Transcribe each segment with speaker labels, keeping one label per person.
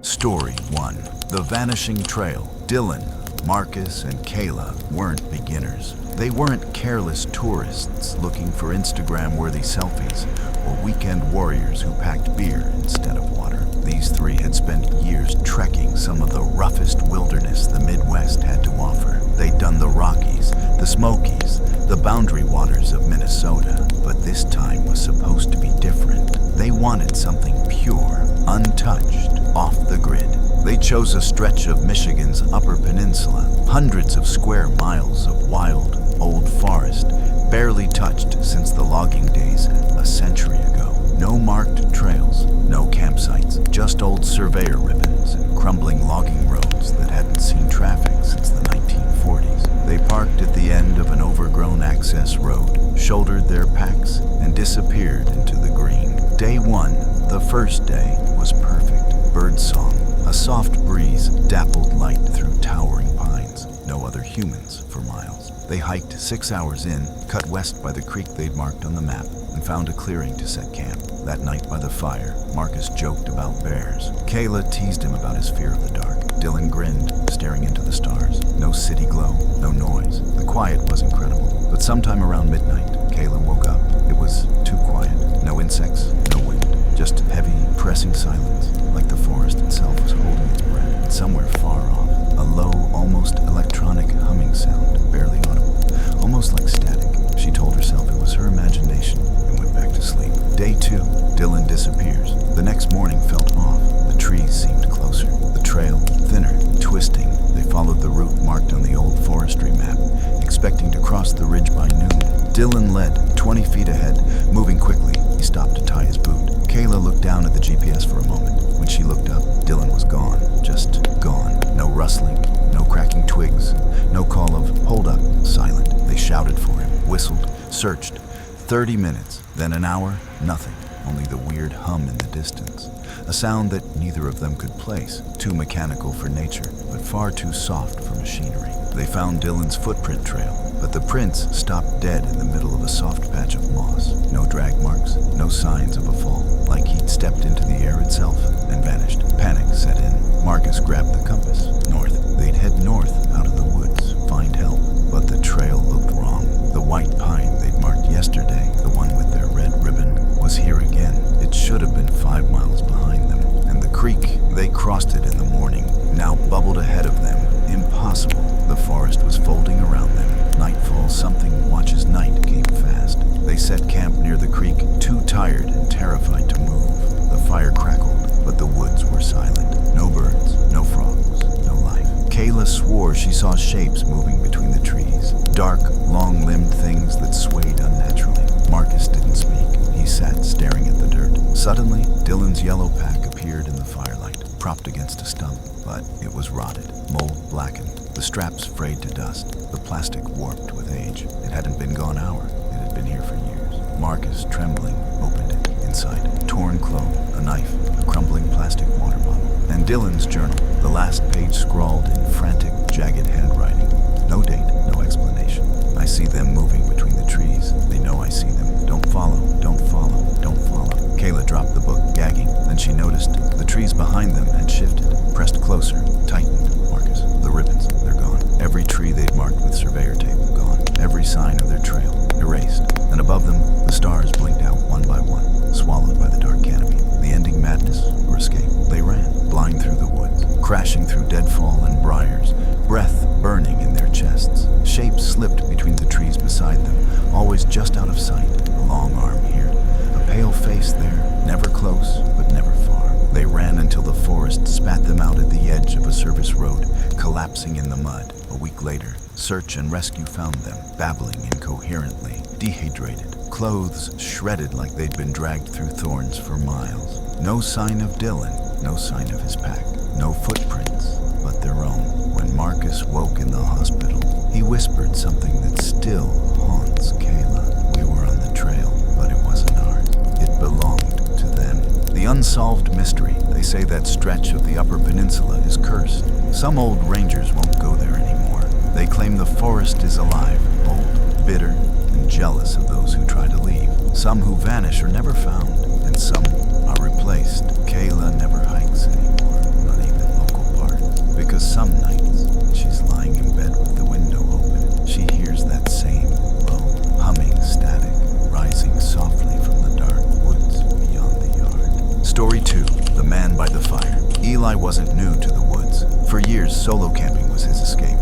Speaker 1: Story 1. The Vanishing Trail. Dylan, Marcus, and Kayla weren't beginners. They weren't careless tourists looking for Instagram-worthy selfies or weekend warriors who packed beer instead of water. These three had spent years trekking some of the roughest wilderness the Midwest had to offer. They'd done the Rockies, the Smokies, the boundary waters of Minnesota, but this time was supposed to be different. They wanted something pure, untouched, off the grid. They chose a stretch of Michigan's Upper Peninsula, hundreds of square miles of wild, old forest, barely touched since the logging days a century ago. No marked trails, no campsites, just old surveyor ribbons and crumbling logging roads that hadn't seen traffic since the 1940s. They parked at the end of an overgrown access road, shouldered their packs, and disappeared into the green. Day one, the first day, was perfect. Birdsong, a soft breeze dappled light through towering pines. No other humans for miles. They hiked 6 hours in, cut west by the creek they'd marked on the map, and found a clearing to set camp. That night by the fire, Marcus joked about bears. Kayla teased him about his fear of the dark. Dylan grinned, staring into the stars. No city glow, no noise. The quiet was incredible. But sometime around midnight, Kayla woke up. It was too quiet. No insects, no wind. Just heavy, pressing silence, like the forest itself was holding its breath. And somewhere far off, a low, almost electronic humming sound, barely audible, almost like static. She told herself it was her imagination and went back to sleep. Day 2, Dylan disappears. The next morning felt off. The trees seemed closer. The trail, thinner, twisting. They followed the route marked on the old forestry map, expecting to cross the ridge by noon. Dylan led, 20 feet ahead, moving quickly. He stopped to tie his boot. Kayla looked down at the GPS for a moment. When she looked up, Dylan was gone. Just gone. No rustling, no cracking twigs, no call of, "Hold up," silent. They shouted for him, whistled, searched. 30 minutes, then an hour, nothing. Only the weird hum in the distance. A sound that neither of them could place. Too mechanical for nature, but far too soft for machinery. They found Dylan's footprint trail, but the prints stopped dead in the middle of a soft patch of moss. No drag marks, no signs of a fall, like he'd stepped into the air itself and vanished. Panic set in. Marcus grabbed the compass. North. They'd head north out of the woods, find help. But the trail looked wrong. The white pine they'd marked yesterday, the one with their red ribbon, was here again. It should have been 5 miles behind them. And the creek, they crossed it in the morning, now bubbled ahead of them. Impossible. The forest was folding around them. Nightfall, something watches night, came fast. They set camp near the creek, too tired and terrified to move. The fire crackled, but the woods were silent. No birds, no frogs, no life. Kayla swore she saw shapes moving between the trees. Dark, long-limbed things that swayed unnaturally. Marcus didn't speak. He sat staring at the dirt. Suddenly, Dylan's yellow pack appeared in the firelight, propped against a stump, but it was rotted, mold blackened. The straps frayed to dust, the plastic warped with age. It hadn't been gone an hour. It had been here for years. Marcus, trembling, opened it. Inside, torn cloth, a knife, a crumbling plastic water bottle. And Dylan's journal, the last page scrawled in frantic, jagged handwriting. No date, no explanation. I see them moving between the trees. They know I see them. Don't follow, don't follow, don't follow. Kayla dropped the book, gagging. Then she noticed the trees behind them had shifted, pressed closer, tightened. Marcus, the ribbons, they're gone. Every tree they'd marked with surveyor tape, gone. Every sign of their trail, erased. And above them, the stars blinked out one by one, swallowed by the dark canopy. The ending madness or escape? They ran, blind through the woods, crashing through deadfall and briars, breath burning in their chests. Shapes slipped between the trees beside them, always just out of sight. A long arm here, a pale face there, never close, but never far. They ran until the forest spat them out at the edge of a service road, collapsing in the mud. A week later, search and rescue found them, babbling incoherently, dehydrated, clothes shredded like they'd been dragged through thorns for miles. No sign of Dylan, no sign of his pack, no footprints, but their own. When Marcus woke in the hospital, he whispered something that still haunts Kayla. We were on the trail, but it wasn't ours. It belonged to them. The unsolved mystery. They say that stretch of the Upper Peninsula is cursed. Some old rangers won't go there anymore. They claim the forest is alive, old, bitter, and jealous of those who try to leave. Some who vanish are never found, and some are replaced. Kayla never hikes anymore, not Eli wasn't new to the woods. For years, solo camping was his escape.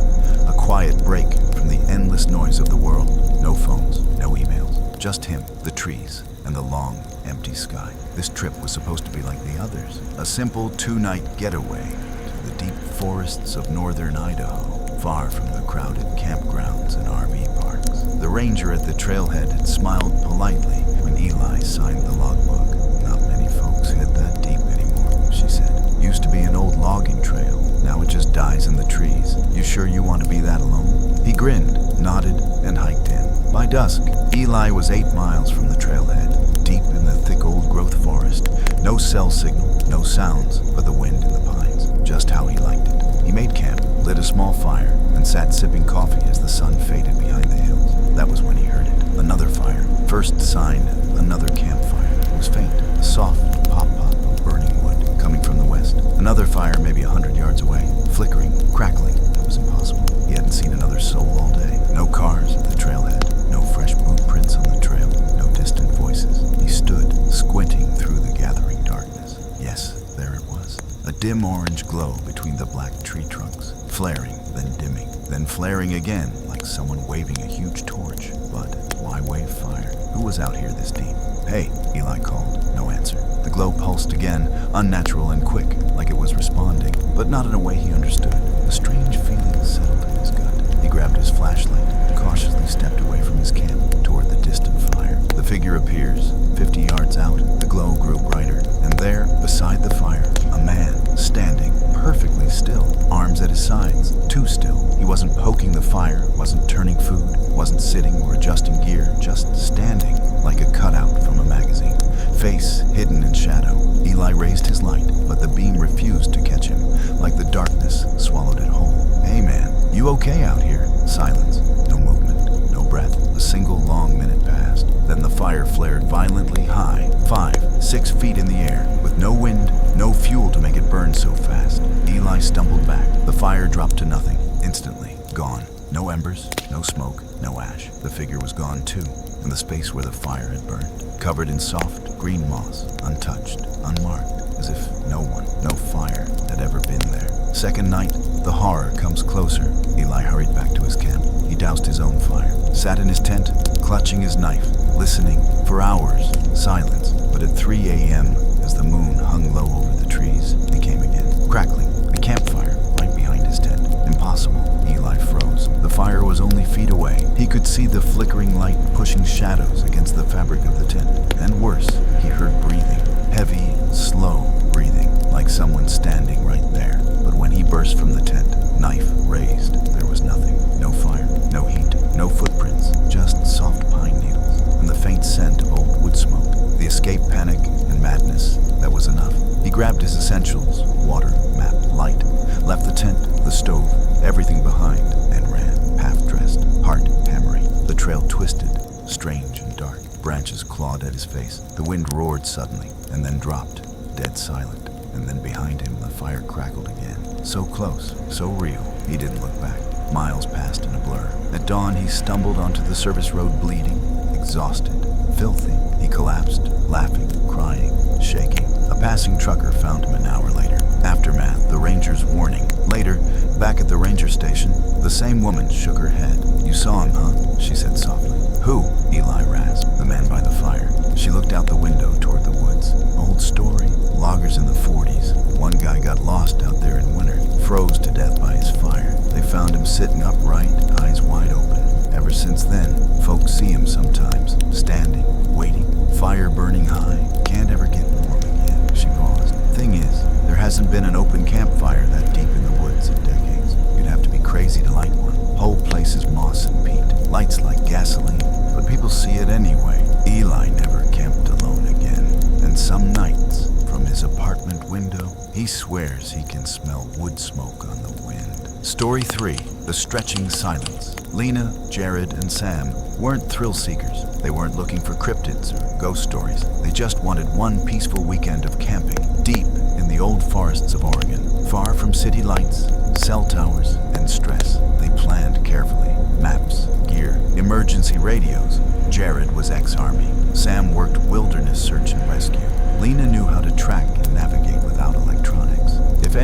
Speaker 1: A quiet break from the endless noise of the world. No phones, no emails, just him, the trees, and the long, empty sky. This trip was supposed to be like the others. A simple 2-night getaway to the deep forests of northern Idaho, far from the crowded campgrounds and RV parks. The ranger at the trailhead had smiled politely when Eli signed the logbook. Not many folks head that deep anymore, she said. Used to be an old logging trail. Now it just dies in the trees. You sure you want to be that alone? He grinned, nodded, and hiked in. By dusk, Eli was 8 miles from the trailhead, deep in the thick old-growth forest. No cell signal, no sounds, but the wind in the pines. Just how he liked it. He made camp, lit a small fire, and sat sipping coffee as the sun faded behind the hills. That was when he heard it. Another fire. First sign, another campfire. It was faint, a soft pop-pop of burning wood coming from the west. Another fire maybe 100 yards away, flickering, crackling. That was impossible. He hadn't seen another soul all day. No cars at the trailhead, no fresh boot prints on the trail, no distant voices. He stood, squinting through the gathering darkness. Yes, there it was. A dim orange glow between the black tree trunks, flaring, then dimming, then flaring again, like someone waving a huge torch. But why wave fire? Who was out here this deep? Hey, Eli called. No answer. The glow pulsed again, unnatural and quick, like it was responding, but not in a way he understood. A strange feeling settled in his gut. He grabbed his flashlight and cautiously stepped away from his camp toward the distant fire. The figure appears. 50 yards out, the glow grew brighter, and there, beside the fire, a man, standing, perfectly still, arms at his sides, too still. He wasn't poking the fire, wasn't turning food, wasn't sitting or adjusting gear, just standing, like a cutout from a magazine. Face hidden in shadow. Eli raised his light, but the beam refused to catch him, like the darkness swallowed it whole. Hey man, you okay out here? Silence. No movement, no breath. A single long minute passed. Then the fire flared violently high, 5, 6 feet in the air, with no wind, no fuel to make it burn so fast. Eli stumbled back. The fire dropped to nothing, instantly, gone. No embers, no smoke, no ash. The figure was gone too, and the space where the fire had burned, covered in soft, green moss, untouched, unmarked, as if no one, no fire, had ever been there. Second night, the horror comes closer. Eli hurried back to his camp. He doused his own fire, sat in his tent, clutching his knife, listening, for hours, silence. But at 3 a.m., as the moon hung low over the trees, he came again, crackling, a campfire right behind his tent. Impossible. Eli froze. The fire was only feet away. He could see the flickering light pushing shadows against the fabric of the tent. And worse, he heard breathing. Heavy, slow breathing, like someone standing right there. But when he burst from the tent, knife raised, there was nothing. No fire, no heat, no footprints, just soft pine needles, and the faint scent of old wood smoke. The escape panic and madness, that was enough. He grabbed his essentials, water, map, light, left the tent, the stove, everything behind, and ran, half-dressed, heart hammering. The trail twisted, strange and dark. Branches clawed at his face. The wind roared suddenly, and then dropped, dead silent. And then behind him, the fire crackled again. So close, so real, he didn't look back. Miles passed in a blur. At dawn, he stumbled onto the service road bleeding, exhausted, filthy. He collapsed, laughing, crying, shaking. A passing trucker found him an hour later. Aftermath, the ranger's warning. Later, back at the ranger station, the same woman shook her head. You saw him, huh? She said softly. Who? Eli rasped. The man by the fire. She looked out the window toward the woods. Old story. Loggers in the 40s. One guy got lost out there in winter, froze to death by his fire. They found him sitting upright, eyes wide open. Ever since then, folks see him sometimes, standing, waiting, fire burning high. Can't ever get warm again. She paused. Thing is, there hasn't been an open campfire that deep in the woods in decades. You'd have to be crazy to light one. Whole place is moss and peat, lights like gasoline, but people see it anyway. Eli never camped alone again, and some nights, from his apartment window, he swears he can smell wood smoke on the wind. Story 3, The Stretching Silence. Lena, Jared, and Sam weren't thrill seekers. They weren't looking for cryptids or ghost stories. They just wanted one peaceful weekend of camping, deep in the old forests of Oregon, far from city lights, cell towers, and stress. They planned carefully. Maps, gear, emergency radios. Jared was ex-Army. Sam worked wilderness search and rescue. Lena knew how to track and navigate without electronics. If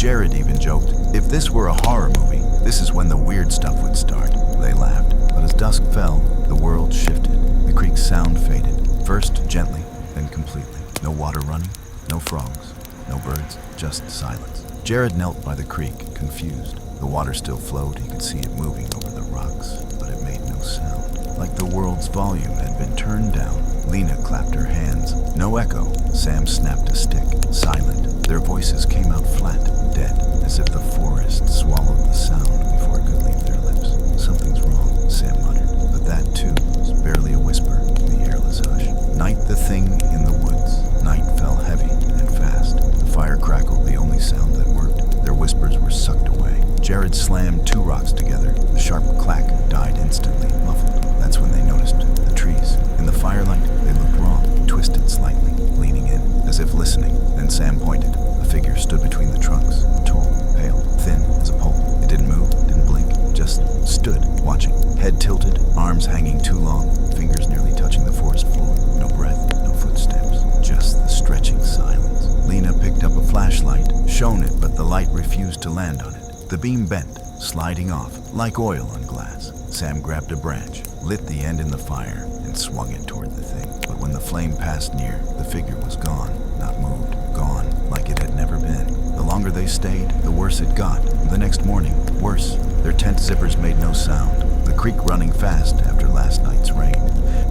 Speaker 1: Jared even joked, "If this were a horror movie, this is when the weird stuff would start." They laughed. But as dusk fell, the world shifted. The creek's sound faded, first gently, then completely. No water running, no frogs, no birds, just silence. Jared knelt by the creek, confused. The water still flowed, he could see it moving over the rocks, but it made no sound. Like the world's volume had been turned down. Lena clapped her hands. No echo. Sam snapped a stick. Silent. Their voices came out flat, dead, as if the forest swallowed the sound before it could leave their lips. "Something's wrong," Sam muttered, but that too was barely a whisper in the airless hush. Night the thing in the woods. Night fell heavy and fast. The fire crackled, the only sound that worked. Their whispers were sucked away. Jared slammed two rocks together. The sharp clack died instantly, muffled. That's when they noticed the trees. In the firelight, they looked wrong, twisted slightly, leaning in, as if listening. Then Sam pointed. A figure stood between the trunks, tall, pale, thin as a pole. It didn't move, didn't blink, just stood, watching. Head tilted, arms hanging too long, fingers nearly touching the forest floor. No breath, no footsteps, just the stretching silence. Lena picked up a flashlight, shone it, but the light refused to land on it. The beam bent, sliding off, like oil on glass. Sam grabbed a branch, lit the end in the fire, and swung it toward the thing. But when the flame passed near, the figure was gone, not moved, gone, like it had never been. The longer they stayed, the worse it got. The next morning, worse. Their tent zippers made no sound. The creek running fast after last night's rain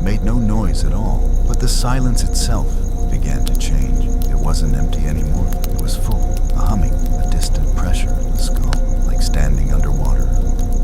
Speaker 1: made no noise at all. But the silence itself began to change. It wasn't empty anymore. It was full. A humming, a distant pressure in the skull, like standing underwater,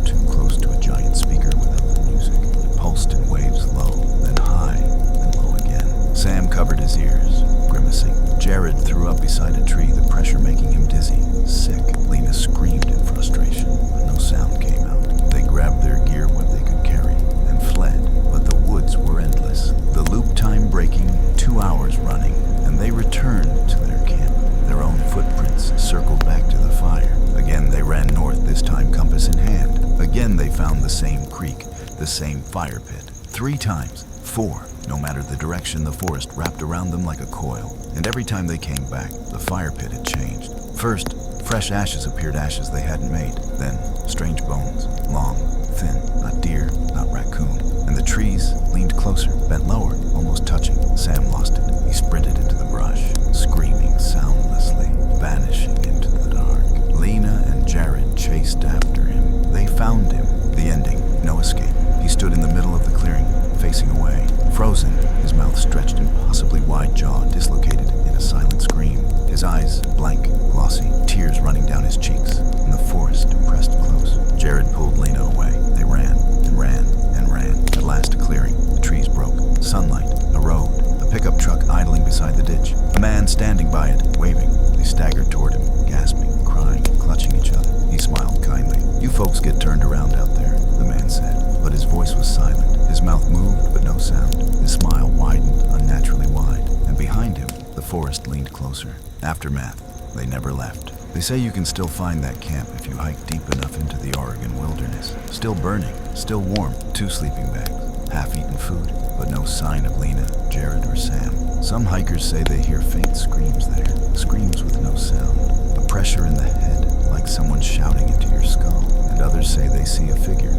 Speaker 1: too close to a giant speaker without the music. It pulsed in waves low, then high, then low again. Sam covered his ears, grimacing. Jared threw up beside a tree, the pressure making him dizzy, sick. Lena screamed in frustration, but no sound came out. They grabbed their gear, what they could carry, and fled. But the woods were endless. The loop time breaking, 2 hours running, and they returned to their camp. Their own footprints circled back to the fire. Again they ran north, this time compass in hand. Again they found the same creek, the same fire pit. 3 times, 4. No matter the direction, the forest wrapped around them like a coil. And every time they came back, the fire pit had changed. First, fresh ashes appeared, ashes they hadn't made. Then, strange bones, long, thin, not deer, not raccoon. And the trees leaned closer, bent lower, almost touching. Sam lost it. He sprinted into the brush, screaming soundlessly, vanishing into the dark. Lena and Jared chased after him. They found him. The ending, no escape. He stood in the middle of the clearing, facing away, frozen, his mouth stretched, impossibly wide jaw dislocated in a silent scream. His eyes blank, glossy, tears running down his cheeks, and the forest pressed close. Jared pulled Lena away. They ran, and ran, and ran. At last a clearing. The trees broke. Sunlight, a road, a pickup truck idling beside the ditch. A man standing by it, waving. They staggered toward him, gasping, crying, clutching each other. He smiled kindly. "You folks get turned around out there," the man said. But his voice was silent. His mouth moved, but no sound. His smile widened, unnaturally wide. And behind him, the forest leaned closer. Aftermath. They never left. They say you can still find that camp if you hike deep enough into the Oregon wilderness. Still burning, still warm, 2 sleeping bags, half-eaten food, but no sign of Lena, Jared, or Sam. Some hikers say they hear faint screams there, screams with no sound, a pressure in the head, like someone shouting into your skull. And others say they see a figure,